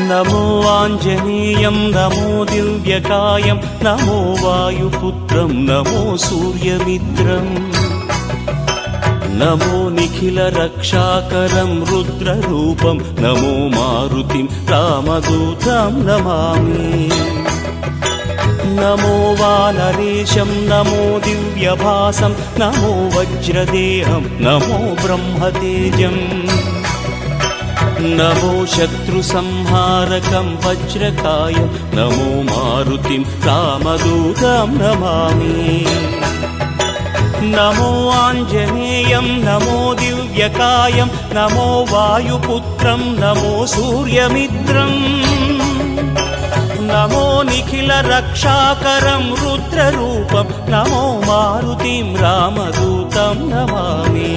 नमो आञ्जनेयं नमो दिव्यकायं नमो वायुपुत्रं नमो सूर्यमित्रम् नमो निखिलरक्षाकरं रुद्ररूपं नमो मारुतिं रामदूतं नमामि नमो वानरेशं नमो दिव्यभासं नमो वज्रदेहं नमो ब्रह्मतेजम् नमो शत्रुसंहारकं वज्रकायं नमो मारुतिं रामदूतं नमामि नमो आञ्जनेयं नमो दिव्यकायं नमो वायुपुत्रं नमो सूर्यमित्रम् नमो निखिलरक्षाकरं रुद्ररूपं नमो मारुतिं रामदूतं नमामि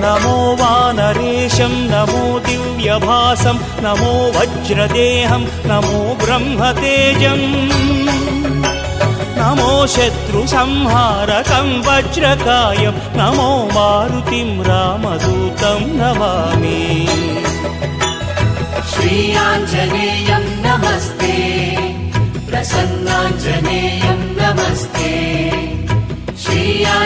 नमो वानरेशं नमो दिव्यभासं नमो वज्रदेहं नमो ब्रह्मतेजम् नमो शत्रुसंहारकं वज्रकायं नमो मारुतिं रामदूतं नमामि श्री आञ्जनेयं नमस्ते प्रसन्नाञ्जनेयं नमस्ते श्री